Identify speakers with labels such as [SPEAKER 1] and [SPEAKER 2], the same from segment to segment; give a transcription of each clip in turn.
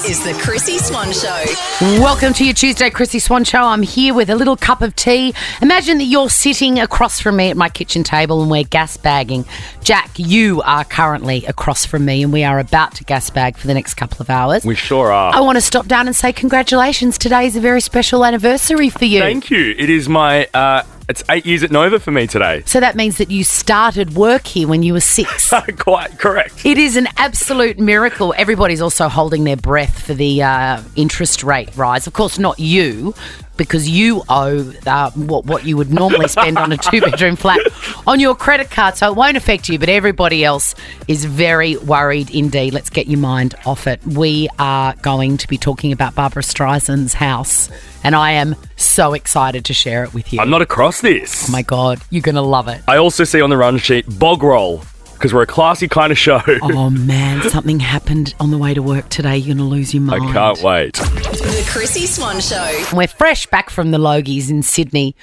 [SPEAKER 1] This is the Chrissy Swan Show.
[SPEAKER 2] Welcome to your Tuesday Chrissy Swan Show. I'm here with a little cup of tea. Imagine that you're sitting across from me at my kitchen table and we're gas bagging. Jack, you are currently across from me and we are about to gas bag for the next couple of hours.
[SPEAKER 3] We sure are.
[SPEAKER 2] I want to stop down and say congratulations. Today is a very special anniversary for you.
[SPEAKER 3] Thank you. It is my... It's 8 years at Nova for me today.
[SPEAKER 2] So that means that you started work here when you were 6.
[SPEAKER 3] Quite correct.
[SPEAKER 2] It is an absolute miracle. Everybody's also holding their breath for the interest rate rise. Of course, not you, because you owe what you would normally spend on a 2-bedroom flat on your credit card, so it won't affect you, but everybody else is very worried indeed. Let's get your mind off it. We are going to be talking about Barbara Streisand's house, and I am so excited to share it with you.
[SPEAKER 3] I'm not across this.
[SPEAKER 2] Oh my God, you're going to love it.
[SPEAKER 3] I also see on the run sheet bog roll, because we're a classy kind of show.
[SPEAKER 2] Oh man, something happened on the way to work today. You're going to lose your mind.
[SPEAKER 3] I can't wait.
[SPEAKER 1] The Chrissy Swan Show.
[SPEAKER 2] We're fresh back from the Logies in Sydney.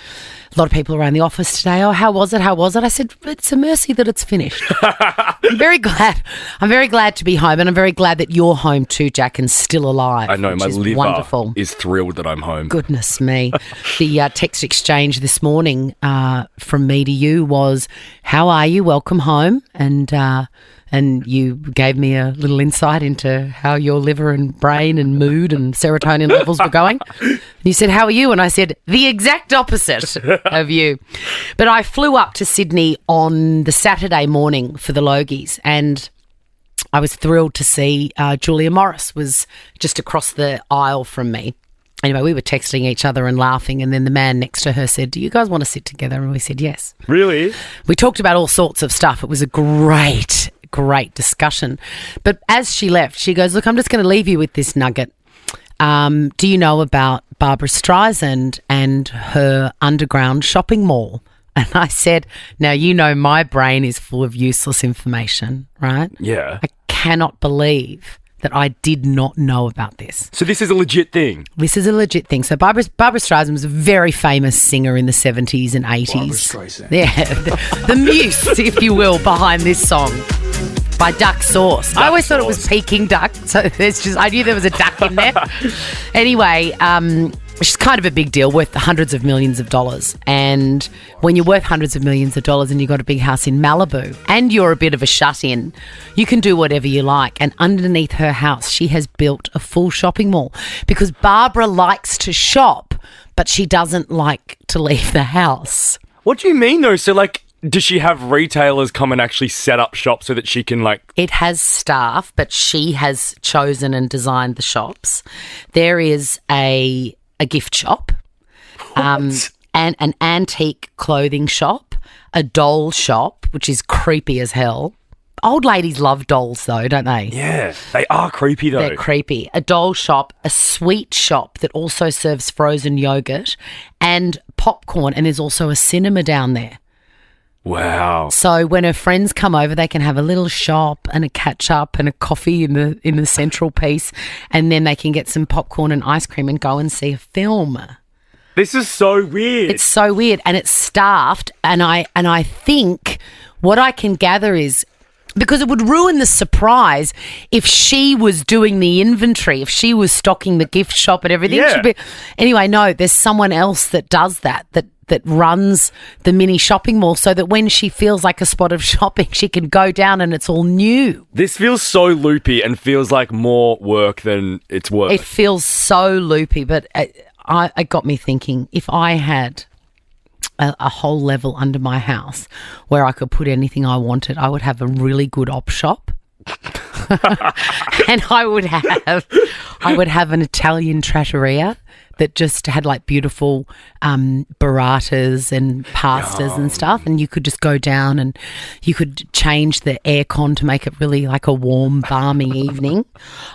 [SPEAKER 2] A lot of people around the office today. Oh, how was it? How was it? I said, it's a mercy that it's finished. I'm very glad. I'm very glad to be home, and I'm very glad that you're home too, Jack, and still alive.
[SPEAKER 3] I know, my liver
[SPEAKER 2] wonderful.
[SPEAKER 3] Is thrilled that I'm home.
[SPEAKER 2] Goodness me. The text exchange this morning from me to you was, how are you? Welcome home. And you gave me a little insight into how your liver and brain and mood and serotonin levels were going. And you said, how are you? And I said, the exact opposite of you. But I flew up to Sydney on the Saturday morning for the Logies, and I was thrilled to see Julia Morris was just across the aisle from me. Anyway, we were texting each other and laughing, and then the man next to her said, do you guys want to sit together? And we said, yes.
[SPEAKER 3] Really?
[SPEAKER 2] We talked about all sorts of stuff. It was a great discussion. But as she left, she goes, look, I'm just going to leave you with this nugget. Do you know about Barbara Streisand and her underground shopping mall? And I said, now, you know my brain is full of useless information, right?
[SPEAKER 3] Yeah.
[SPEAKER 2] I cannot believe that I did not know about this.
[SPEAKER 3] So this is a legit thing?
[SPEAKER 2] This is a legit thing. So Barbara Streisand was a very famous singer in the 70s and 80s.
[SPEAKER 4] Barbara Streisand.
[SPEAKER 2] Yeah, the muse, if you will, behind this song. By Duck Sauce. I always thought it was Peking duck, so I knew there was a duck in there. Anyway, she's kind of a big deal, worth hundreds of millions of dollars. And when you're worth hundreds of millions of dollars and you've got a big house in Malibu and you're a bit of a shut-in, you can do whatever you like. And underneath her house, she has built a full shopping mall because Barbara likes to shop, but she doesn't like to leave the house.
[SPEAKER 3] What do you mean, though? So, does she have retailers come and actually set up shop so that she can,
[SPEAKER 2] It has staff, but she has chosen and designed the shops. There is a gift shop, and an antique clothing shop, a doll shop, which is creepy as hell. Old ladies love dolls, though, don't they?
[SPEAKER 3] Yeah, they are creepy, though.
[SPEAKER 2] They're creepy. A doll shop, a sweet shop that also serves frozen yogurt and popcorn, and there's also a cinema down there.
[SPEAKER 3] Wow.
[SPEAKER 2] So when her friends come over, they can have a little shop and a catch-up and a coffee in the central piece, and then they can get some popcorn and ice cream and go and see a film.
[SPEAKER 3] This is so weird.
[SPEAKER 2] It's so weird, and it's staffed, and I think what I can gather is, because it would ruin the surprise if she was doing the inventory, if she was stocking the gift shop and everything.
[SPEAKER 3] Yeah.
[SPEAKER 2] Anyway, no, there's someone else that does that runs the mini shopping mall, so that when she feels like a spot of shopping, she can go down and it's all new.
[SPEAKER 3] This feels so loopy and feels like more work than it's worth.
[SPEAKER 2] It feels so loopy, but it got me thinking, if I had a whole level under my house where I could put anything I wanted, I would have a really good op shop. And I would have an Italian trattoria that just had beautiful burratas and pastas and stuff, and you could just go down and you could change the aircon to make it really like a warm, balmy evening.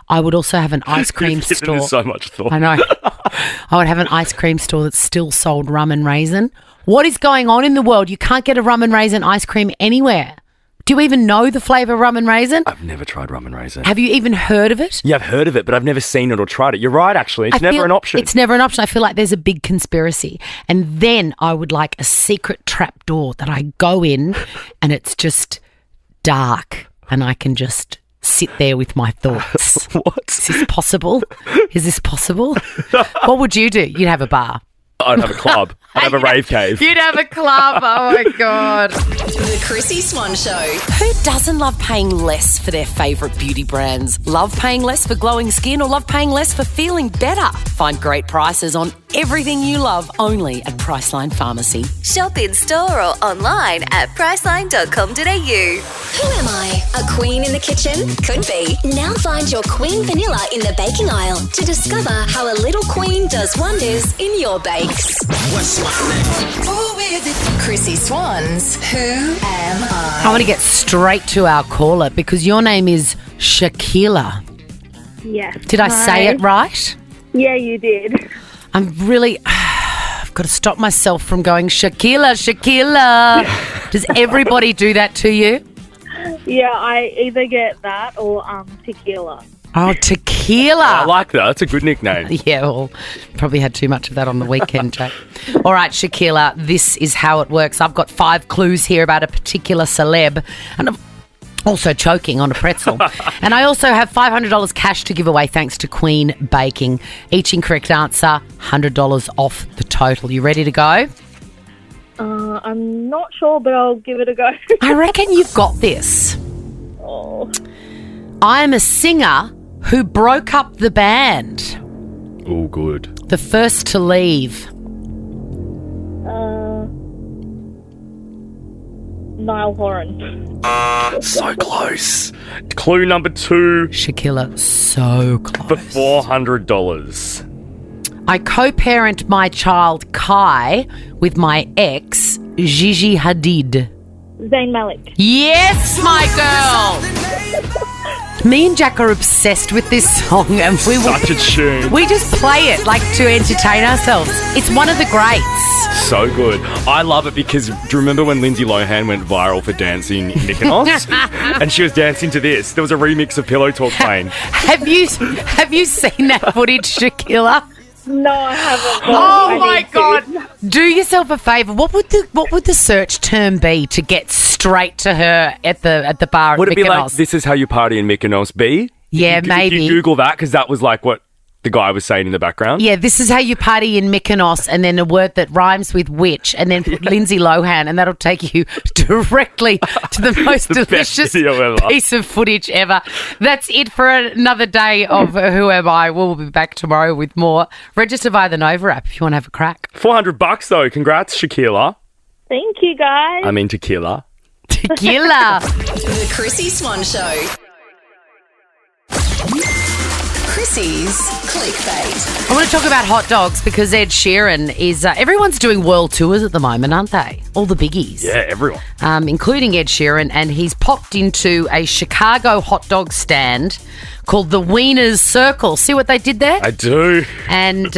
[SPEAKER 2] I would also have an ice cream store.
[SPEAKER 3] So much thought.
[SPEAKER 2] I know. I would have an ice cream store that still sold rum and raisin. What is going on in the world? You can't get a rum and raisin ice cream anywhere. Do you even know the flavour rum and raisin?
[SPEAKER 3] I've never tried rum and raisin.
[SPEAKER 2] Have you even heard of it?
[SPEAKER 3] Yeah, I've heard of it, but I've never seen it or tried it. You're right, actually. It's never an option.
[SPEAKER 2] It's never an option. I feel like there's a big conspiracy. And then I would like a secret trap door that I go in and it's just dark and I can just sit there with my thoughts.
[SPEAKER 3] What?
[SPEAKER 2] Is this possible? Is this possible? What would you do? You'd have a bar.
[SPEAKER 3] I'd have a club. I'd have a rave cave.
[SPEAKER 2] You'd have a club. Oh, my God.
[SPEAKER 1] The Chrissy Swan Show.
[SPEAKER 4] Who doesn't love paying less for their favourite beauty brands? Love paying less for glowing skin or love paying less for feeling better? Find great prices on everything you love only at Priceline Pharmacy.
[SPEAKER 5] Shop in store or online at priceline.com.au.
[SPEAKER 6] Who am I? A queen in the kitchen? Could be. Now find your queen vanilla in the baking aisle to discover how a little queen does wonders in your bakes.
[SPEAKER 7] What's my name?
[SPEAKER 1] Who is it? Chrissy Swan's Who Am I?
[SPEAKER 2] I want to get straight to our caller because your name is Shakila.
[SPEAKER 8] Yes.
[SPEAKER 2] Did I say it right?
[SPEAKER 8] Yeah, you did.
[SPEAKER 2] I'm really... I've got to stop myself from going, Shakila, Shakila. Does everybody do that to you?
[SPEAKER 8] Yeah, I either get that or tequila.
[SPEAKER 2] Oh, tequila.
[SPEAKER 3] I like that. That's a good nickname.
[SPEAKER 2] Yeah, well, probably had too much of that on the weekend, Jack. All right, Shakila, this is how it works. I've got 5 clues here about a particular celeb, and I'm also choking on a pretzel. And I also have $500 cash to give away thanks to Queen Baking. Each incorrect answer, $100 off the total. You ready to go?
[SPEAKER 8] I'm not sure, but I'll give it a go.
[SPEAKER 2] I reckon you've got this.
[SPEAKER 8] Oh.
[SPEAKER 2] I am a singer who broke up the band.
[SPEAKER 3] Oh, good.
[SPEAKER 2] The first to leave.
[SPEAKER 8] Niall Horan.
[SPEAKER 3] So close. Clue number 2
[SPEAKER 2] Shakila, so
[SPEAKER 3] for
[SPEAKER 2] close.
[SPEAKER 3] $400.
[SPEAKER 2] I co-parent my child Kai with my ex, Gigi Hadid.
[SPEAKER 8] Zayn Malik.
[SPEAKER 2] Yes, my girl! Me and Jack are obsessed with this song and
[SPEAKER 3] Such a tune.
[SPEAKER 2] we just play it like to entertain ourselves. It's one of the greats.
[SPEAKER 3] So good. I love it because do you remember when Lindsay Lohan went viral for dancing in Mykonos? And she was dancing to this. There was a remix of Pillow Talk playing.
[SPEAKER 2] Have you seen that footage, Shakila?
[SPEAKER 8] No, I haven't. but
[SPEAKER 2] Oh
[SPEAKER 8] I
[SPEAKER 2] my
[SPEAKER 8] need to.
[SPEAKER 2] God! Do yourself a favour. What would the search term be to get straight to her at the bar at
[SPEAKER 3] Would it be like,
[SPEAKER 2] Mykonos?
[SPEAKER 3] this is how you party in Mykonos B?
[SPEAKER 2] Yeah,
[SPEAKER 3] Did
[SPEAKER 2] maybe.
[SPEAKER 3] you Google that? Because that was like what the guy was saying in the background.
[SPEAKER 2] Yeah, this is how you party in Mykonos, and then a word that rhymes with witch, and then put Lindsay Lohan, and that'll take you directly to the most
[SPEAKER 3] The best
[SPEAKER 2] delicious
[SPEAKER 3] video ever.
[SPEAKER 2] piece of footage ever. That's it for another day of Who Am I? We'll be back tomorrow with more. Register via the Nova app if you want to have a crack.
[SPEAKER 3] $400 though. Congrats, Shakila.
[SPEAKER 8] Thank you, guys.
[SPEAKER 3] I mean tequila.
[SPEAKER 2] Tequila.
[SPEAKER 1] The Chrissy Swan Show. Chrissy's Clickbait.
[SPEAKER 2] I want to talk about hot dogs because Ed Sheeran is... everyone's doing world tours at the moment, aren't they? All the biggies.
[SPEAKER 3] Yeah, everyone.
[SPEAKER 2] Including Ed Sheeran, and he's popped into a Chicago hot dog stand called the Wiener's Circle. See what they did there?
[SPEAKER 3] I do.
[SPEAKER 2] And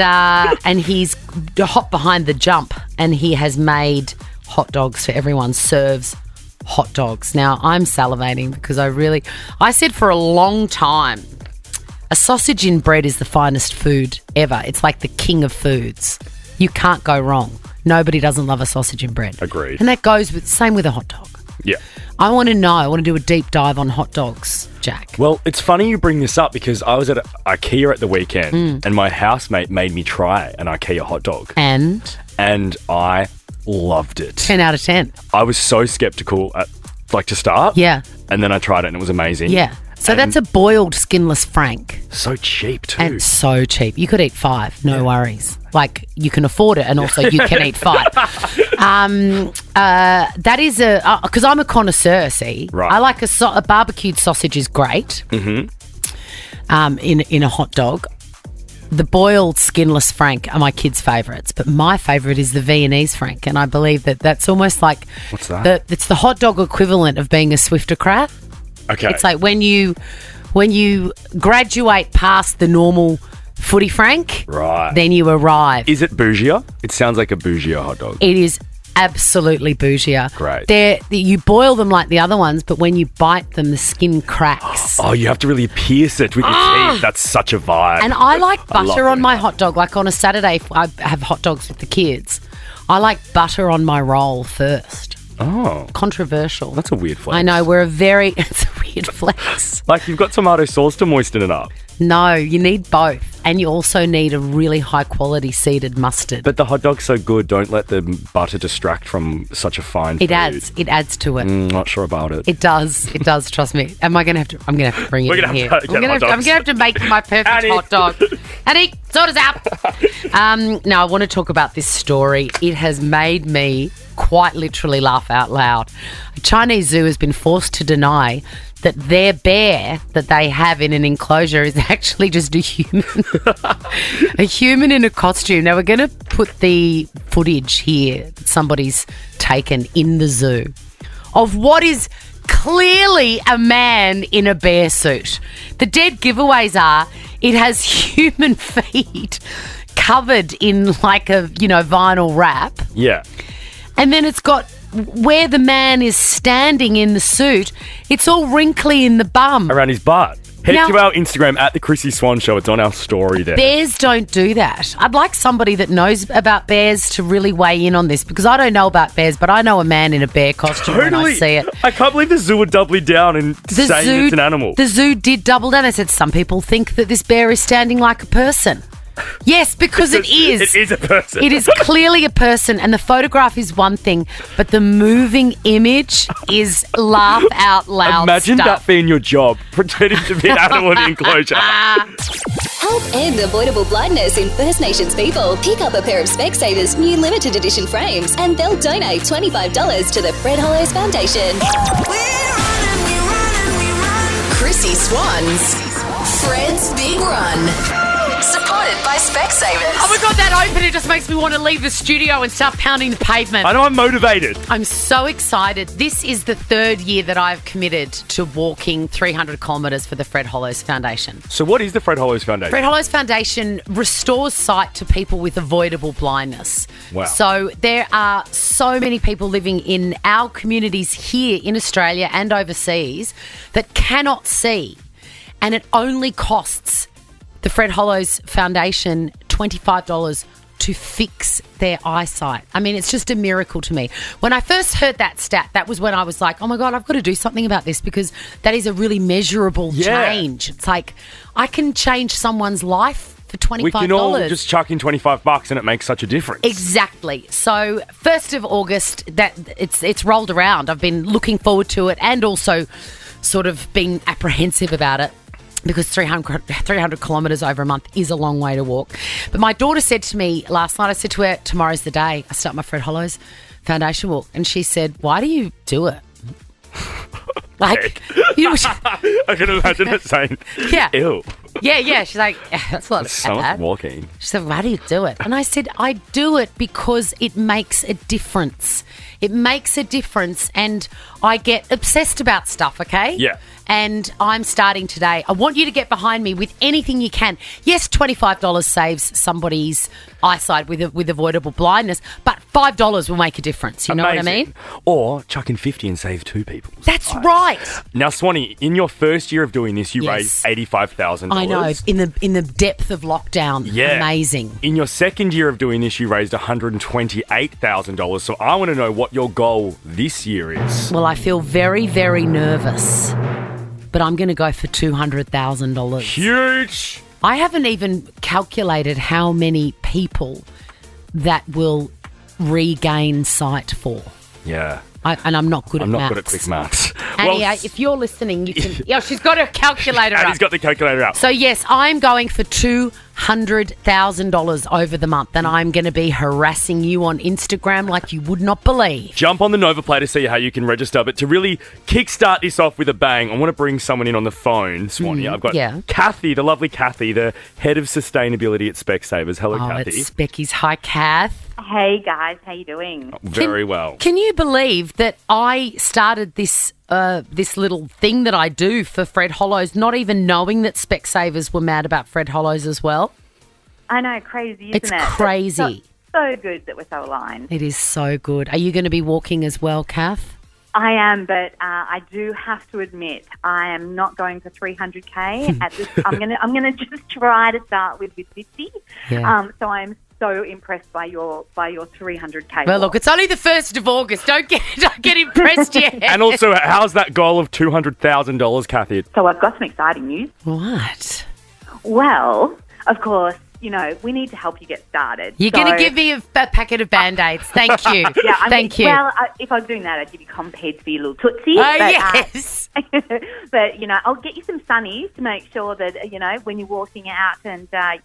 [SPEAKER 2] he's hot behind the jump, and he has made hot dogs for everyone. Serves hot dogs. Now, I'm salivating because I said for a long time, a sausage in bread is the finest food ever. It's like the king of foods. You can't go wrong. Nobody doesn't love a sausage in bread.
[SPEAKER 3] Agreed.
[SPEAKER 2] And that goes same with a hot dog.
[SPEAKER 3] Yeah.
[SPEAKER 2] I want to do a deep dive on hot dogs, Jack.
[SPEAKER 3] Well, it's funny you bring this up because I was at IKEA at the weekend and my housemate made me try an IKEA hot dog.
[SPEAKER 2] And
[SPEAKER 3] I loved it.
[SPEAKER 2] 10 out of 10.
[SPEAKER 3] I was so skeptical to start.
[SPEAKER 2] Yeah.
[SPEAKER 3] And then I tried it and it was amazing.
[SPEAKER 2] Yeah. So
[SPEAKER 3] And
[SPEAKER 2] that's a boiled skinless Frank.
[SPEAKER 3] so cheap too.
[SPEAKER 2] And so cheap. You could eat 5, no worries. Like, you can afford it and also you can eat 5. That is because I'm a connoisseur, see.
[SPEAKER 3] Right.
[SPEAKER 2] I like a barbecued sausage is great. Mm-hmm. In a hot dog. The boiled skinless Frank are my kids' favourites, but my favourite is the Viennese Frank, and I believe that's almost like...
[SPEAKER 3] What's that?
[SPEAKER 2] It's the hot dog equivalent of being a Swiftocrat.
[SPEAKER 3] Okay.
[SPEAKER 2] It's like when you graduate past the normal footy Frank,
[SPEAKER 3] Right.
[SPEAKER 2] then you arrive.
[SPEAKER 3] Is it bougier? It sounds like a bougier hot dog.
[SPEAKER 2] It is absolutely bougier.
[SPEAKER 3] Great.
[SPEAKER 2] You boil them like the other ones, but when you bite them, the skin cracks.
[SPEAKER 3] Oh, you have to really pierce it with your teeth. That's such a vibe.
[SPEAKER 2] And I like
[SPEAKER 3] love
[SPEAKER 2] butter on
[SPEAKER 3] doing
[SPEAKER 2] my
[SPEAKER 3] that.
[SPEAKER 2] hot dog. Like on a Saturday, if I have hot dogs with the kids, I like butter on my roll first.
[SPEAKER 3] Oh,
[SPEAKER 2] Controversial.
[SPEAKER 3] that's a weird flavor.
[SPEAKER 2] I know, it's a weird weird flex.
[SPEAKER 3] Like you've got tomato sauce to moisten it up.
[SPEAKER 2] No, you need both. And you also need a really high-quality seeded mustard.
[SPEAKER 3] But the hot dog's so good, don't let the butter distract from such a fine food.
[SPEAKER 2] It adds to it.
[SPEAKER 3] Not sure about it.
[SPEAKER 2] It does, trust me. I'm going to have to bring it in here. I'm going to have to make my perfect
[SPEAKER 3] Annie.
[SPEAKER 2] hot dog. Annie, sort us out. Now, I want to talk about this story. It has made me quite literally laugh out loud. A Chinese zoo has been forced to deny that their bear that they have in an enclosure is actually just a human. A human in a costume. Now, we're going to put the footage here that somebody's taken in the zoo of what is clearly a man in a bear suit. The dead giveaways are it has human feet covered in like a, vinyl wrap.
[SPEAKER 3] Yeah.
[SPEAKER 2] And then it's got where the man is standing in the suit, it's all wrinkly in the bum.
[SPEAKER 3] Around his butt. Head
[SPEAKER 2] Now-
[SPEAKER 3] to our Instagram at The Chrissy Swan Show. It's on our story there.
[SPEAKER 2] Bears don't do that. I'd like somebody that knows about bears to really weigh in on this because I don't know about bears, but I know a man in a bear costume when I see it.
[SPEAKER 3] I can't believe the zoo would doubly down and saying it's an animal.
[SPEAKER 2] The zoo did double down. They said some people think that this bear is standing like a person. Yes, because it is.
[SPEAKER 3] It is a person.
[SPEAKER 2] It is clearly a person, and the photograph is one thing, but the moving image is laugh out loud
[SPEAKER 3] Imagine
[SPEAKER 2] stuff.
[SPEAKER 3] that being your job, pretending to be an animal in an enclosure.
[SPEAKER 6] Help end avoidable blindness in First Nations people. Pick up a pair of Specsavers new limited edition frames and they'll donate $25 to the Fred Hollows Foundation.
[SPEAKER 1] Chrissy Swan's Fred's Big Run. Supported by Specsavers.
[SPEAKER 2] Oh my God, that open, it just makes me want to leave the studio and start pounding the pavement.
[SPEAKER 3] I know I'm motivated.
[SPEAKER 2] I'm so excited. This is the third year that I've committed to walking 300 kilometres for the Fred Hollows Foundation.
[SPEAKER 3] So what is the Fred Hollows Foundation?
[SPEAKER 2] Fred Hollows Foundation restores sight to people with avoidable blindness.
[SPEAKER 3] Wow.
[SPEAKER 2] So there are so many people living in our communities here in Australia and overseas that cannot see, and it only costs the Fred Hollows Foundation $25 to fix their eyesight. I mean, it's just a miracle to me. When I first heard that stat, that was when I was like, oh my God, I've got to do something about this because that is a really measurable change. It's like, I can change someone's life for $25.
[SPEAKER 3] We can all just chuck in $25 and it makes such a difference.
[SPEAKER 2] Exactly. So 1st of August, that it's rolled around. I've been looking forward to it and also sort of being apprehensive about it, because 300 kilometres over a month is a long way to walk. But my daughter said to me last night, I said to her, tomorrow's the day I start my Fred Hollows Foundation walk. And she said, why do you do it? Like,
[SPEAKER 3] I can imagine it saying,
[SPEAKER 2] yeah.
[SPEAKER 3] Ew.
[SPEAKER 2] Yeah. She's like, that's not
[SPEAKER 3] So much
[SPEAKER 2] bad.
[SPEAKER 3] walking.
[SPEAKER 2] She said, why do you do it? And I said, I do it because it makes a difference. It makes a difference and I get obsessed about stuff, okay?
[SPEAKER 3] Yeah.
[SPEAKER 2] And I'm starting today. I want you to get behind me with anything you can. Yes, $25 saves somebody's eyesight with avoidable blindness, but $5 will make a difference. You know what I mean?
[SPEAKER 3] Or chuck in 50 and save two people.
[SPEAKER 2] That's right.
[SPEAKER 3] Now, Swanee, in your first year of doing this, you
[SPEAKER 2] Yes.
[SPEAKER 3] raised $85,000.
[SPEAKER 2] I know. In the depth of lockdown.
[SPEAKER 3] Yeah.
[SPEAKER 2] Amazing.
[SPEAKER 3] In your second year of doing this, you raised $128,000. So I want to know what your goal this year is.
[SPEAKER 2] Well, I feel very, very nervous, but I'm going to go for $200,000.
[SPEAKER 3] Huge.
[SPEAKER 2] I haven't even calculated how many people that will regain sight for.
[SPEAKER 3] Yeah.
[SPEAKER 2] And I'm not good at
[SPEAKER 3] I'm not
[SPEAKER 2] maths.
[SPEAKER 3] good at quick maths.
[SPEAKER 2] Annie, if you're listening, you can... Yeah, she's got her calculator up.
[SPEAKER 3] Annie's got the calculator up.
[SPEAKER 2] So, yes, I'm going for $200,000 over the month, and I'm going to be harassing you on Instagram like you would not believe.
[SPEAKER 3] Jump on the Nova Play to see how you can register. But to really kickstart this off with a bang, I want to bring someone in on the phone, Swanee. I've got Kathy, the lovely Kathy, the head of sustainability at Specsavers. Hello, Kathy.
[SPEAKER 2] It's Becky's. Hi, Kath.
[SPEAKER 8] Hey guys, how you doing?
[SPEAKER 3] Very well.
[SPEAKER 2] Can you believe that I started this this little thing that I do for Fred Hollows, not even knowing that Specsavers were mad about Fred Hollows as well?
[SPEAKER 8] I know, crazy, isn't
[SPEAKER 2] It's
[SPEAKER 8] it?
[SPEAKER 2] crazy.
[SPEAKER 8] So good that we're so aligned.
[SPEAKER 2] It is so good. Are you going to be walking as well, Kath?
[SPEAKER 8] I am, but I do have to admit I am not going for 300k at this. I'm gonna just try to start with 50.
[SPEAKER 2] Yeah.
[SPEAKER 8] So I'm so impressed by your 300K.
[SPEAKER 2] Well, look, it's only the 1st of August. Don't get impressed yet.
[SPEAKER 3] And also, how's that goal of $200,000, Kathy?
[SPEAKER 8] So I've got some exciting news.
[SPEAKER 2] What?
[SPEAKER 8] Well, of course, we need to help you get started.
[SPEAKER 2] You're going to give me a packet of Band-Aids. Thank you. Thank you.
[SPEAKER 8] Well, if I was doing that, I'd give you Compeeds for your little Tootsie.
[SPEAKER 2] Yes.
[SPEAKER 8] But, I'll get you some sunnies to make sure that, when you're walking out and, the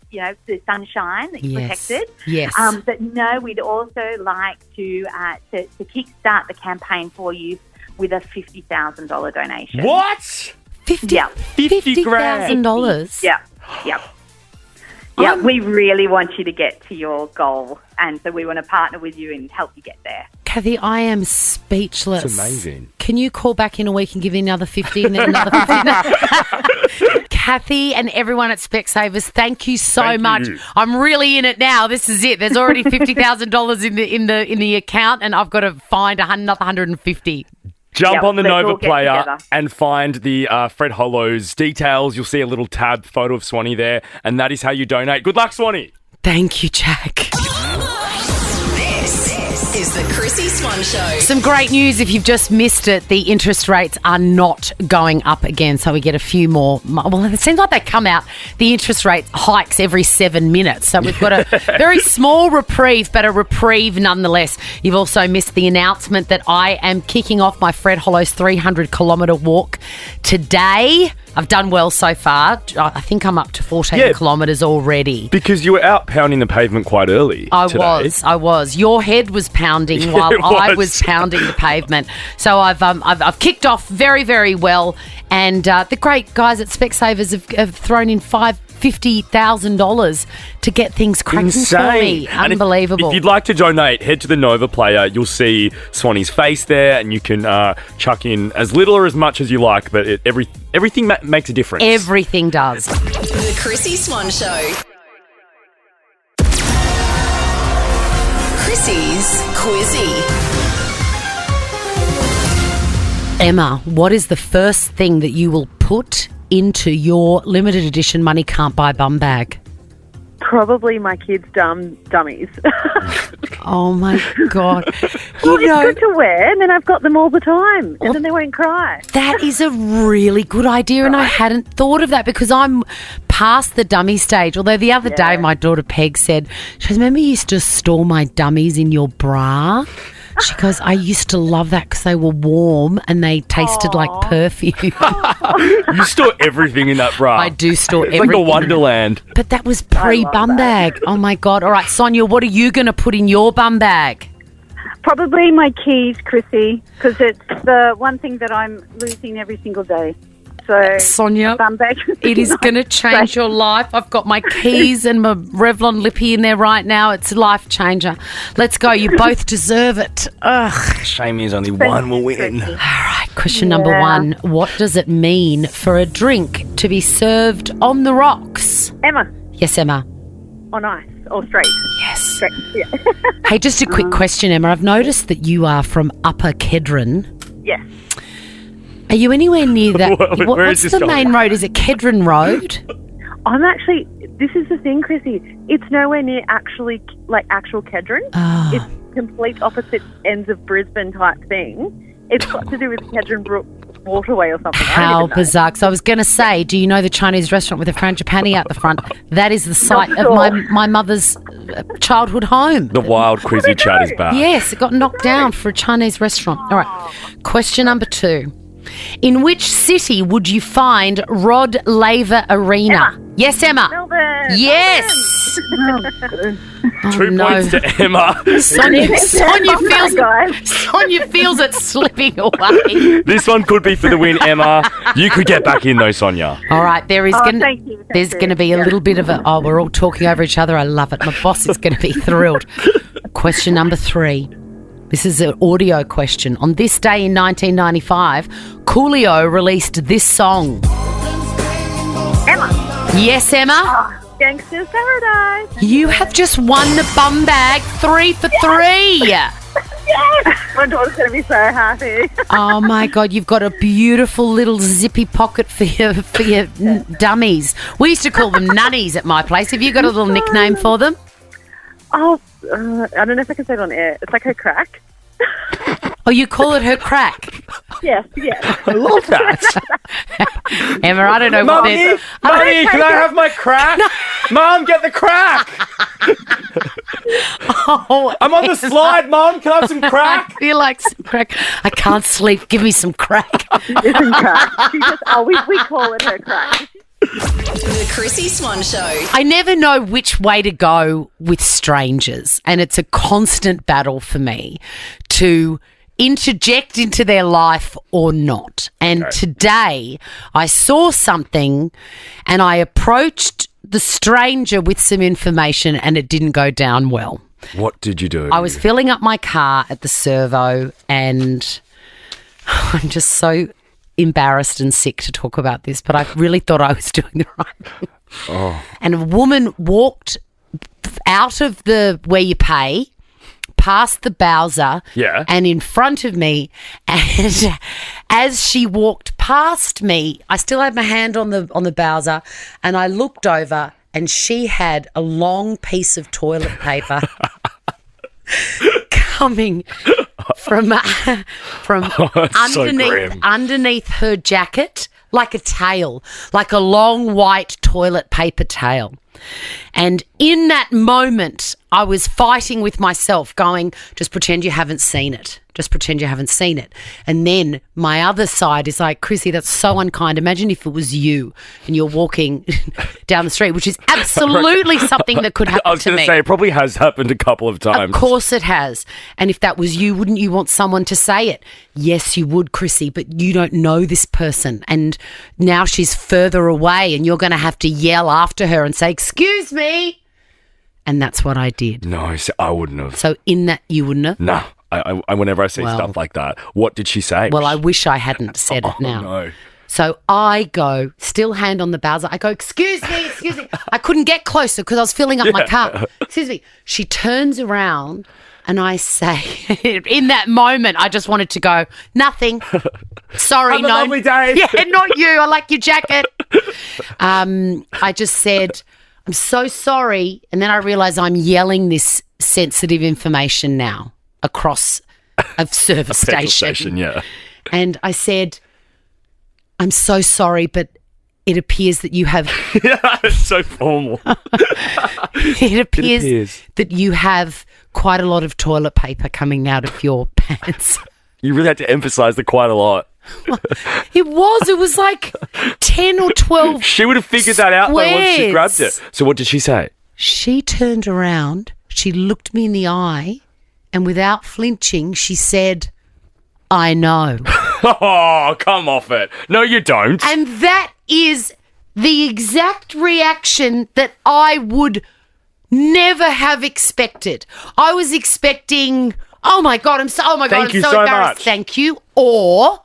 [SPEAKER 8] sunshine, that you're protected.
[SPEAKER 2] Yes.
[SPEAKER 8] But no, we'd also like to kickstart the campaign for you with a $50,000 donation.
[SPEAKER 3] What?
[SPEAKER 2] $50,000?
[SPEAKER 8] Yeah. Yeah, we really want you to get to your goal, and so we want to partner with you and help you get there.
[SPEAKER 2] Kathy, I am speechless.
[SPEAKER 3] It's amazing.
[SPEAKER 2] Can you call back in a week and give me another 50 and then another 50? Kathy and everyone at Specsavers, thank you so much. I'm really in it now. This is it. There's already $50,000 in the account, and I've got to find another 150.
[SPEAKER 3] Jump on the Nova Player and find the Fred Hollows details. You'll see a little tab photo of Swanee there, and that is how you donate. Good luck, Swanee.
[SPEAKER 2] Thank you, Jack.
[SPEAKER 1] This is the Chrissy Swan Show.
[SPEAKER 2] Some great news if you've just missed it. The interest rates are not going up again, so we get a few more. Well, it seems like they come out, the interest rate hikes every 7 minutes. So we've got a very small reprieve, but a reprieve nonetheless. You've also missed the announcement that I am kicking off my Fred Hollows 300-kilometre walk today. I've done well so far. I think I'm up to 14 kilometres already.
[SPEAKER 3] Because you were out pounding the pavement quite early today.
[SPEAKER 2] I was. Your head was pounding while I was pounding the pavement. So I've kicked off very, very well. And the great guys at Specsavers have thrown in $50,000 to get things cracking for me. Unbelievable.
[SPEAKER 3] If you'd like to donate, head to the Nova Player. You'll see Swanee's face there, and you can chuck in as little or as much as you like, but everything makes a difference.
[SPEAKER 2] Everything does.
[SPEAKER 1] The Chrissy Swan Show. Chrissy's Quizzy.
[SPEAKER 2] Emma, what is the first thing that you will put into your limited edition Money Can't Buy bum bag?
[SPEAKER 9] Probably my kids' dummies.
[SPEAKER 2] Oh, my God.
[SPEAKER 9] It's good to wear, and then I've got them all the time, and then they won't cry.
[SPEAKER 2] That is a really good idea, and I hadn't thought of that because I'm past the dummy stage. Although the other day my daughter Peg said, she goes, remember you used to store my dummies in your bra? She goes, I used to love that because they were warm and they tasted like perfume.
[SPEAKER 3] You store everything in that bra.
[SPEAKER 2] I do store everything.
[SPEAKER 3] Like a wonderland.
[SPEAKER 2] But that was pre-bum bag. Oh, my God. All right, Sonia, what are you going to put in your bum bag?
[SPEAKER 9] Probably my keys, Chrissy, because it's the one thing that I'm losing every single day. So,
[SPEAKER 2] Sonia,
[SPEAKER 9] bum bag
[SPEAKER 2] it is going to change your life. I've got my keys and my Revlon lippy in there right now. It's a life changer. Let's go. You both deserve it. Ugh.
[SPEAKER 3] Shame is only one will win.
[SPEAKER 2] All right, question number one. What does it mean for a drink to be served on the rocks?
[SPEAKER 9] Emma.
[SPEAKER 2] Yes, Emma.
[SPEAKER 9] On ice or straight?
[SPEAKER 2] Yes.
[SPEAKER 9] Straight, yeah.
[SPEAKER 2] Hey, just a quick question, Emma. I've noticed that you are from Upper Kedron.
[SPEAKER 9] Yes.
[SPEAKER 2] Are you anywhere near that?
[SPEAKER 3] Where is
[SPEAKER 2] what's
[SPEAKER 3] this
[SPEAKER 2] the main road? Is it Kedron Road?
[SPEAKER 9] I'm actually, this is the thing, Chrissy. It's nowhere near actual Kedron.
[SPEAKER 2] Oh.
[SPEAKER 9] It's complete opposite ends of Brisbane type thing. It's got to do with Kedron Brook Waterway or something.
[SPEAKER 2] How bizarre. So I was going to say, do you know the Chinese restaurant with the frangipani out the front? That is the site of my mother's childhood home.
[SPEAKER 3] The wild Quizzy chat is back.
[SPEAKER 2] Yes, it got knocked down for a Chinese restaurant. All right. Question number 2. In which city would you find Rod Laver Arena?
[SPEAKER 9] Emma.
[SPEAKER 2] Yes, Emma.
[SPEAKER 9] Melbourne.
[SPEAKER 2] Yes.
[SPEAKER 9] Melbourne.
[SPEAKER 3] 2 points to Emma.
[SPEAKER 2] Sonia feels it slipping away.
[SPEAKER 3] This one could be for the win, Emma. You could get back in though, Sonia.
[SPEAKER 2] All right, there's going to be a little bit of a, we're all talking over each other. I love it. My boss is going to be thrilled. Question number 3. This is an audio question. On this day in 1995, Coolio released this song.
[SPEAKER 9] Emma.
[SPEAKER 2] Yes, Emma?
[SPEAKER 9] Oh, Gangster's Paradise.
[SPEAKER 2] You have just won the bum bag 3 for 3.
[SPEAKER 9] Yes. My daughter's going to be so happy.
[SPEAKER 2] Oh, my God. You've got a beautiful little zippy pocket for your dummies. We used to call them nunnies at my place. Have you got a little nickname for them?
[SPEAKER 9] Oh, I don't know if I can say it on air. It's like her crack.
[SPEAKER 2] Oh, you call it her crack?
[SPEAKER 9] Yes.
[SPEAKER 3] I love that.
[SPEAKER 2] Emma, I don't know what this...
[SPEAKER 3] Mummy, can I have my crack? Mum, get the crack.
[SPEAKER 2] Oh,
[SPEAKER 3] I'm on the slide, Mum. Can I have some crack?
[SPEAKER 2] I feel like some crack. I can't sleep. Give me some crack.
[SPEAKER 9] Isn't crack. We call it her crack.
[SPEAKER 1] The Chrissy Swan Show.
[SPEAKER 2] I never know which way to go with strangers, and it's a constant battle for me to interject into their life or not. And today I saw something and I approached the stranger with some information and it didn't go down well.
[SPEAKER 3] What did you do?
[SPEAKER 2] I was filling up my car at the servo and I'm just so embarrassed and sick to talk about this, but I really thought I was doing the right thing. Oh. And a woman walked out of the where you pay, past the Bowser, and in front of me, and as she walked past me, I still had my hand on the Bowser, and I looked over, and she had a long piece of toilet paper coming from underneath her jacket, like a tail, like a long white toilet paper tail. And in that moment, I was fighting with myself going, just pretend you haven't seen it. Just pretend you haven't seen it. And then my other side is like, Chrissy, that's so unkind. Imagine if it was you and you're walking down the street, which is absolutely something that could happen to me.
[SPEAKER 3] I was going to say, it probably has happened a couple of times.
[SPEAKER 2] Of course it has. And if that was you, wouldn't you want someone to say it? Yes, you would, Chrissy, but you don't know this person. And now she's further away and you're going to have to yell after her and say, excuse me. And that's what I did.
[SPEAKER 3] No, I wouldn't have.
[SPEAKER 2] So in that, you wouldn't have?
[SPEAKER 3] No. I whenever I see stuff like that, what did she say?
[SPEAKER 2] Well, I wish I hadn't said it now.
[SPEAKER 3] No.
[SPEAKER 2] So I go, still hand on the Bowser. I go, excuse me. I couldn't get closer because I was filling up my car. Excuse me. She turns around and I say, in that moment, I just wanted to go, nothing. Sorry,
[SPEAKER 3] Have a lovely day.
[SPEAKER 2] Yeah, not you. I like your jacket. I just said, I'm so sorry. And then I realised I'm yelling this sensitive information now across a service station.
[SPEAKER 3] Yeah.
[SPEAKER 2] And I said, I'm so sorry, but it appears that you have...
[SPEAKER 3] Yeah, it's so formal.
[SPEAKER 2] It appears that you have quite a lot of toilet paper coming out of your pants.
[SPEAKER 3] You really had to emphasise the quite a lot.
[SPEAKER 2] It was like 10 or 12
[SPEAKER 3] She would have figured that out though once she grabbed it. So what did she say?
[SPEAKER 2] She turned around, she looked me in the eye, and without flinching, she said, I know.
[SPEAKER 3] Oh, come off it. No, you don't.
[SPEAKER 2] And that is the exact reaction that I would never have expected. I was expecting, oh my God, I'm so
[SPEAKER 3] Thank you
[SPEAKER 2] so
[SPEAKER 3] so
[SPEAKER 2] embarrassed.
[SPEAKER 3] much.
[SPEAKER 2] Thank you. Or,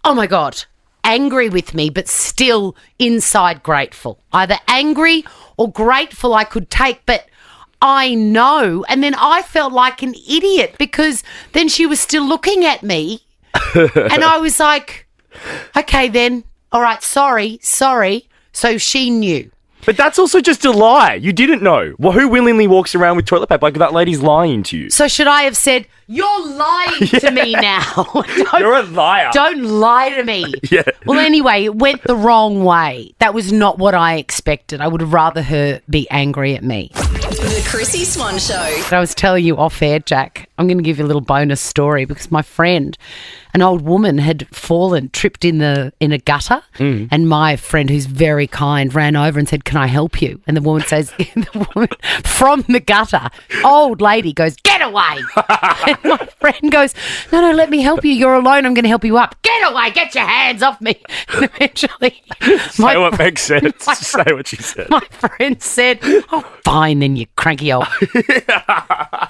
[SPEAKER 2] oh my God, angry with me, but still inside grateful. Either angry or grateful I could take, but I know. And then I felt like an idiot because then she was still looking at me and I was like, okay then, all right, sorry. So she knew.
[SPEAKER 3] But that's also just a lie. You didn't know. Well, who willingly walks around with toilet paper? Like that lady's lying to you.
[SPEAKER 2] So should I have said, you're lying to me now.
[SPEAKER 3] You're a liar.
[SPEAKER 2] Don't lie to me.
[SPEAKER 3] Yeah.
[SPEAKER 2] Well, anyway, it went the wrong way. That was not what I expected. I would have rather her be angry at me.
[SPEAKER 1] The Chrissy Swan Show.
[SPEAKER 2] But I was telling you off air, Jack, I'm going to give you a little bonus story because my friend, an old woman, had tripped in a gutter, and my friend, who's very kind, ran over and said, "Can I help you?" And the woman says, from the gutter, old lady goes, "Get away!" And my friend goes, "No, let me help you. You're alone. I'm going to help you up. Get away! Get your hands off me!" And eventually,
[SPEAKER 3] say what makes sense. Say what she said.
[SPEAKER 2] My friend said, "Oh, fine then, you cranky old."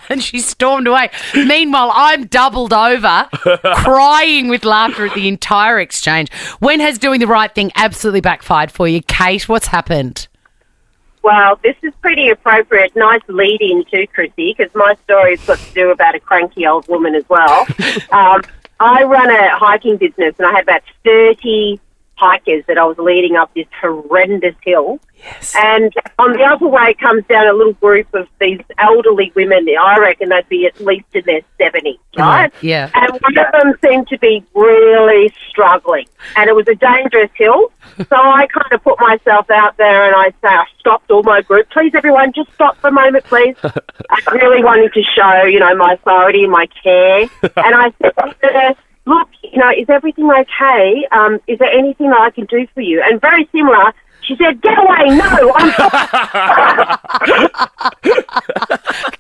[SPEAKER 2] And she stormed away. Meanwhile, I'm doubled over, crying with laughter at the entire exchange. When has doing the right thing absolutely backfired for you? Kate, what's happened?
[SPEAKER 10] Well, this is pretty appropriate. Nice lead-in too, Chrissy, because my story's got to do about a cranky old woman as well. I run a hiking business, and I had about 30 hikers that I was leading up this horrendous hill.
[SPEAKER 2] Yes.
[SPEAKER 10] And on the other way comes down a little group of these elderly women. I reckon they'd be at least in their 70s, right?
[SPEAKER 2] Yeah.
[SPEAKER 10] And one of them seemed to be really struggling. And it was a dangerous hill. So I kind of put myself out there and I stopped all my group. Please, everyone, just stop for a moment, please. I really wanted to show, my authority and my care. And I said, look, is everything okay? Is there anything that I can do for you? And very similar, she said, get away, no.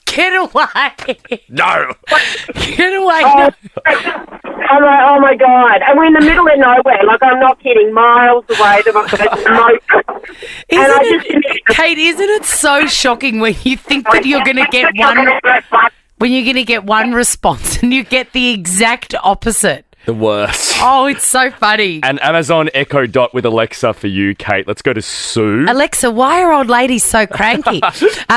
[SPEAKER 2] Get away.
[SPEAKER 3] No.
[SPEAKER 2] Get away.
[SPEAKER 10] No. I'm like, oh, my God. And we're in the middle of nowhere. Like, I'm not kidding, miles away.
[SPEAKER 2] Kate, isn't it so shocking when you think that you're going to get one response and you get the exact opposite?
[SPEAKER 3] The worst.
[SPEAKER 2] Oh, it's so funny.
[SPEAKER 3] And Amazon Echo Dot with Alexa for you, Kate. Let's go to Sue.
[SPEAKER 2] Alexa, why are old ladies so cranky?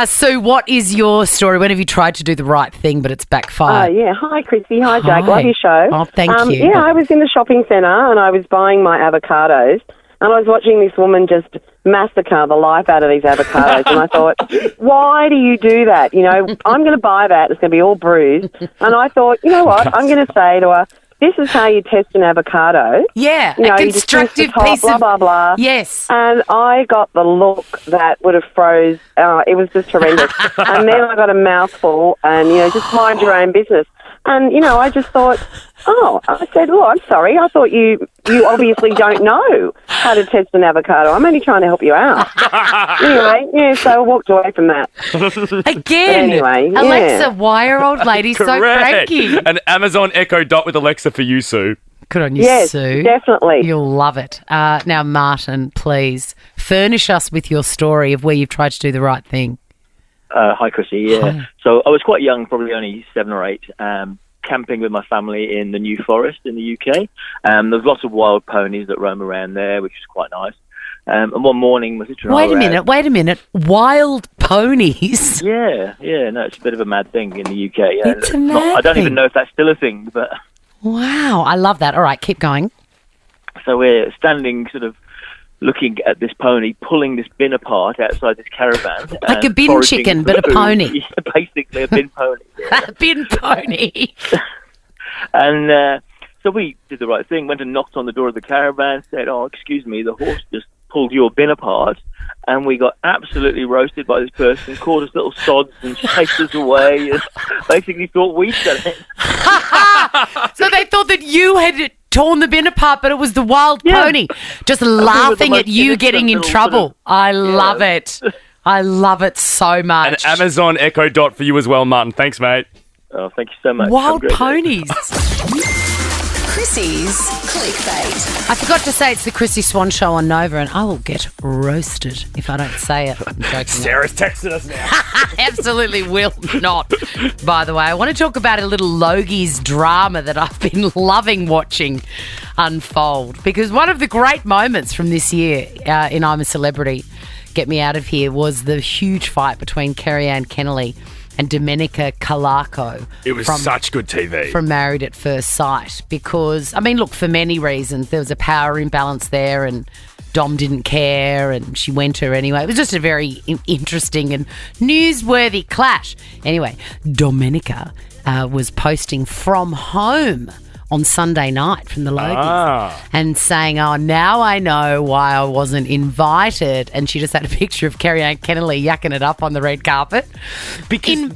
[SPEAKER 2] Sue, what is your story? When have you tried to do the right thing but it's backfired?
[SPEAKER 11] Yeah. Hi, Chrissy. Hi, Jake. Love your show.
[SPEAKER 2] Oh, thank you.
[SPEAKER 11] Yeah, I was in the shopping centre and I was buying my avocados and I was watching this woman just massacre the life out of these avocados and I thought, why do you do that? I'm going to buy that. It's going to be all bruised. And I thought, you know what? I'm going to say to her, this is how you test an avocado.
[SPEAKER 2] Yeah, a constructive piece
[SPEAKER 11] blah,
[SPEAKER 2] of...
[SPEAKER 11] blah, blah.
[SPEAKER 2] Yes.
[SPEAKER 11] And I got the look that would have froze. It was just horrendous. And then I got a mouthful and, just mind your own business. And, I just thought, I said, I'm sorry. I thought you obviously don't know how to test an avocado. I'm only trying to help you out. Anyway, so I walked away from that.
[SPEAKER 2] Again,
[SPEAKER 11] anyway,
[SPEAKER 2] Alexa, why are old ladies so cranky?
[SPEAKER 3] An Amazon Echo Dot with Alexa for you, Sue.
[SPEAKER 2] Good on you,
[SPEAKER 11] yes,
[SPEAKER 2] Sue.
[SPEAKER 11] Definitely.
[SPEAKER 2] You'll love it. Now, Martin, please furnish us with your story of where you've tried to do the right thing.
[SPEAKER 12] Hi, Chrissy. Yeah. Hi. So I was quite young, probably only 7 or 8, camping with my family in the New Forest in the UK. There's lots of wild ponies that roam around there, which is quite nice. And one morning, my sister and I
[SPEAKER 2] Wait a minute. Wild ponies?
[SPEAKER 12] Yeah. No, it's a bit of a mad thing in the UK. Yeah.
[SPEAKER 2] It's a mad
[SPEAKER 12] I don't even know if that's still a thing, but...
[SPEAKER 2] Wow, I love that. All right, keep going.
[SPEAKER 12] So we're standing sort of looking at this pony pulling this bin apart outside this caravan.
[SPEAKER 2] Like a bin chicken, but a pony.
[SPEAKER 12] Yeah, basically a bin pony. Yeah.
[SPEAKER 2] A bin pony.
[SPEAKER 12] And so we did the right thing, went and knocked on the door of the caravan, said, excuse me, the horse just pulled your bin apart. And we got absolutely roasted by this person, called us little sods and chased us away and basically thought we'd done it.
[SPEAKER 2] So they thought that you had torn the bin apart, but it was the wild pony just laughing at you getting in trouble. I love it. I love it so much.
[SPEAKER 3] An Amazon Echo Dot for you as well, Martin. Thanks, mate.
[SPEAKER 12] Oh, thank you so much.
[SPEAKER 2] Wild ponies.
[SPEAKER 1] Chrissy's Clickbait.
[SPEAKER 2] I forgot to say it's the Chrissy Swan Show on Nova, and I will get roasted if I don't say it. I'm joking.
[SPEAKER 3] Sarah's texted us now.
[SPEAKER 2] Absolutely will not. By the way, I want to talk about a little Logie's drama that I've been loving watching unfold, because one of the great moments from this year in I'm a Celebrity, Get Me Out of Here, was the huge fight between Kerry-Anne Kennelly and Domenica Calarco.
[SPEAKER 3] It was such good TV.
[SPEAKER 2] From Married at First Sight, because, look, for many reasons, there was a power imbalance there and Dom didn't care and she went her anyway. It was just a very interesting and newsworthy clash. Anyway, Domenica was posting from home on Sunday night from the Logies and saying, now I know why I wasn't invited. And she just had a picture of Kerry-Anne Kennelly yakking it up on the red carpet.
[SPEAKER 3] Because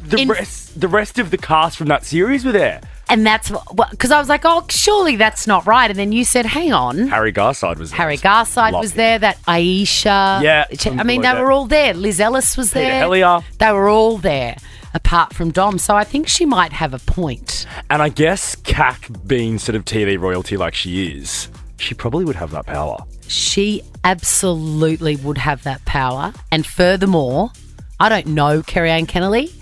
[SPEAKER 3] the rest of the cast from that series were there.
[SPEAKER 2] And that's because I was like, surely that's not right. And then you said, hang on.
[SPEAKER 3] Harry Garside was there.
[SPEAKER 2] Harry Garside was there. That Aisha.
[SPEAKER 3] Yeah.
[SPEAKER 2] They were all there. Liz Ellis was there.
[SPEAKER 3] Peter Hellier.
[SPEAKER 2] They were all there, apart from Dom. So I think she might have a point.
[SPEAKER 3] And I guess CAC, being sort of TV royalty like she is, she probably would have that power.
[SPEAKER 2] She absolutely would have that power. And furthermore, I don't know Kerry-Anne Kennelly,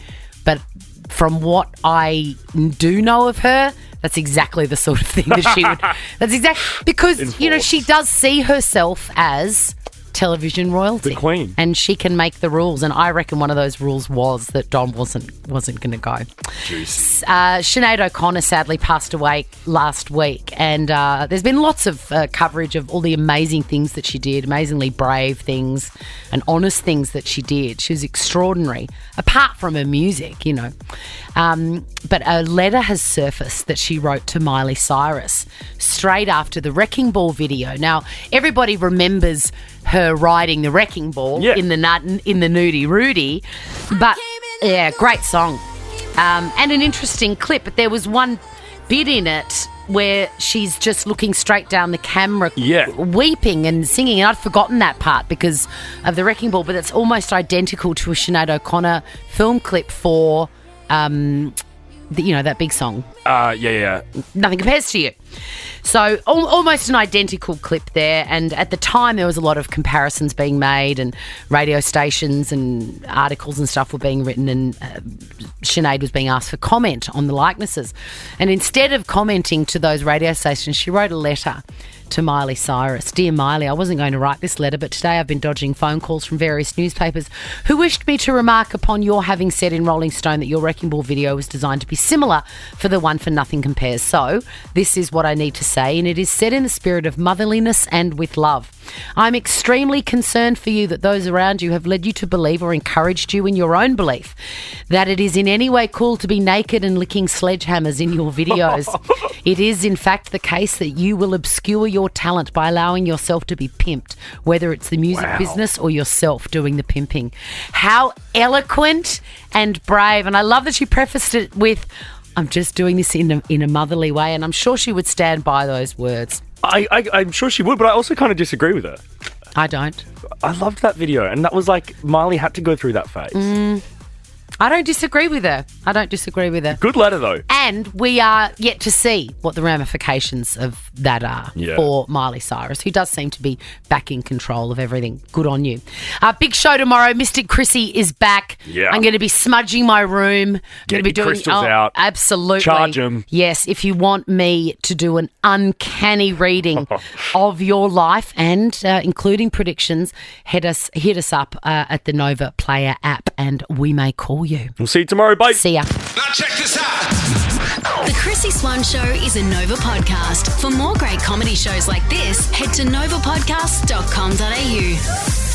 [SPEAKER 2] but from what I do know of her, that's exactly the sort of thing that she would... That's exactly... Because, she does see herself as television royalty.
[SPEAKER 3] The Queen.
[SPEAKER 2] And she can make the rules. And I reckon one of those rules was that Don wasn't going to go.
[SPEAKER 3] Juicy.
[SPEAKER 2] Sinead O'Connor sadly passed away last week. And there's been lots of coverage of all the amazing things that she did, amazingly brave things and honest things that she did. She was extraordinary, apart from her music, you know. But a letter has surfaced that she wrote to Miley Cyrus straight after the Wrecking Ball video. Now, everybody remembers her riding the Wrecking Ball in the Nudie Rudy, but yeah, great song and an interesting clip. But there was one bit in it where she's just looking straight down the camera, weeping and singing, and I'd forgotten that part because of the Wrecking Ball. But it's almost identical to a Sinead O'Connor film clip for that big song. Nothing Compares to You. So almost an identical clip there. And at the time, there was a lot of comparisons being made, and radio stations and articles and stuff were being written, and Sinead was being asked for comment on the likenesses. And instead of commenting to those radio stations, she wrote a letter to Miley Cyrus. Dear Miley, I wasn't going to write this letter, but today I've been dodging phone calls from various newspapers who wished me to remark upon your having said in Rolling Stone that your Wrecking Ball video was designed to be similar for the one for Nothing Compares. So this is what I need to say, and it is said in the spirit of motherliness and with love. I'm extremely concerned for you that those around you have led you to believe or encouraged you in your own belief that it is in any way cool to be naked and licking sledgehammers in your videos. It is in fact the case that you will obscure your talent by allowing yourself to be pimped, whether it's the music business or yourself doing the pimping. How eloquent and brave. And I love that she prefaced it with, I'm just doing this in a motherly way, and I'm sure she would stand by those words.
[SPEAKER 3] I'm sure she would, but I also kind of disagree with her.
[SPEAKER 2] I don't.
[SPEAKER 3] I loved that video, and that was like Miley had to go through that phase.
[SPEAKER 2] I don't disagree with her.
[SPEAKER 3] Good letter, though.
[SPEAKER 2] And we are yet to see what the ramifications of that are for Miley Cyrus, who does seem to be back in control of everything. Good on you. Big show tomorrow. Mystic Chrissy is back. Yeah. I'm going to be smudging my room.
[SPEAKER 3] Get your crystals out.
[SPEAKER 2] Absolutely.
[SPEAKER 3] Charge them.
[SPEAKER 2] Yes, if you want me to do an uncanny reading of your life and including predictions, hit us up at the Nova Player app and we may call you.
[SPEAKER 3] We'll see you tomorrow. Bye.
[SPEAKER 2] See ya.
[SPEAKER 7] Now check this out.
[SPEAKER 6] The Chrissy Swan Show is a Nova podcast. For more great comedy shows like this, head to novapodcast.com.au.